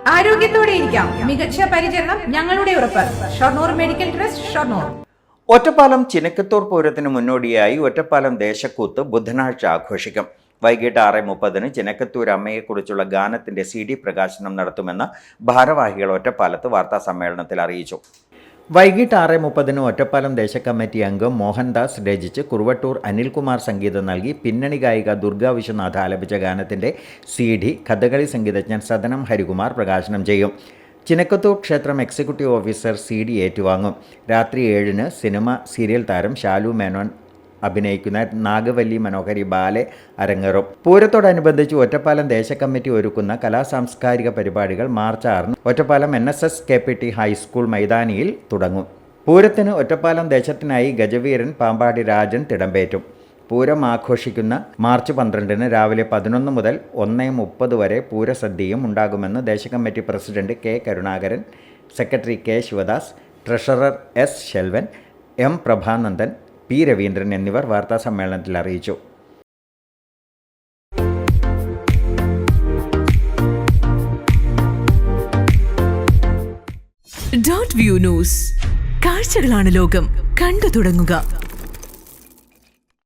ആരോഗ്യത്തോടെ ഇരിക്കാം. മികച്ച പരിചരണം ഞങ്ങളുടെ ഉറപ്പ്. Shoranur medical trust, Shoranur. ഒറ്റപ്പാലം ചിനക്കത്തൂർ പൂരത്തിന് മുന്നോടിയായി ഒറ്റപ്പാലം ദേശക്കൂത്ത് ബുധനാഴ്ച ആഘോഷിക്കും. വൈകിട്ട് 6:30 ചിനക്കത്തൂർ അമ്മയെക്കുറിച്ചുള്ള ഗാനത്തിന്റെ CD പ്രകാശനം നടത്തുമെന്ന് ഭാരവാഹികൾ ഒറ്റപ്പാലത്ത് വാർത്താസമ്മേളനത്തിൽ അറിയിച്ചു. വൈകിട്ട് 6:30 ഒറ്റപ്പാലം ദേശകമ്മിറ്റി അംഗം മോഹൻദാസ് രചിച്ച് കുറുവട്ടൂർ അനിൽകുമാർ സംഗീതം നൽകി പിന്നണി ഗായിക ദുർഗ വിശ്വനാഥ ആലപിച്ച ഗാനത്തിന്റെ CD കഥകളി സംഗീതജ്ഞൻ സദനം ഹരികുമാർ പ്രകാശനം ചെയ്യും. ചിനക്കത്തൂർ ക്ഷേത്രം എക്സിക്യൂട്ടീവ് ഓഫീസർ CD ഏറ്റുവാങ്ങും. രാത്രി 7-ന് സിനിമ സീരിയൽ താരം ശാലു മേനോൻ അഭിനയിക്കുന്ന നാഗവല്ലി മനോഹരി ബാലെ അരങ്ങേറും. പൂരത്തോടനുബന്ധിച്ച് ഒറ്റപ്പാലം ദേശകമ്മിറ്റി ഒരുക്കുന്ന കലാസാംസ്കാരിക പരിപാടികൾ മാർച്ച് 6-ന് ഒറ്റപ്പാലം NSS KPT ഹൈസ്കൂൾ മൈതാനിയിൽ തുടങ്ങും. പൂരത്തിന് ഒറ്റപ്പാലം ദേശത്തിനായി ഗജവീരൻ പാമ്പാടി രാജൻ തിടമ്പേറ്റും. പൂരം ആഘോഷിക്കുന്ന മാർച്ച് 12-ന് രാവിലെ 11 മുതൽ 1:30 വരെ പൂരസദ്യയും ഉണ്ടാകുമെന്ന് ദേശകമ്മിറ്റി president K Karunakaran, secretary K Sivadas, treasurer S Selvan, M Prabhanandan, P Raveendran എന്നിവർ വാർത്താസമ്മേളനത്തിൽ അറിയിച്ചു. .view news. കാഴ്ചകളാണ് ലോകം. കണ്ടു തുടങ്ങുക.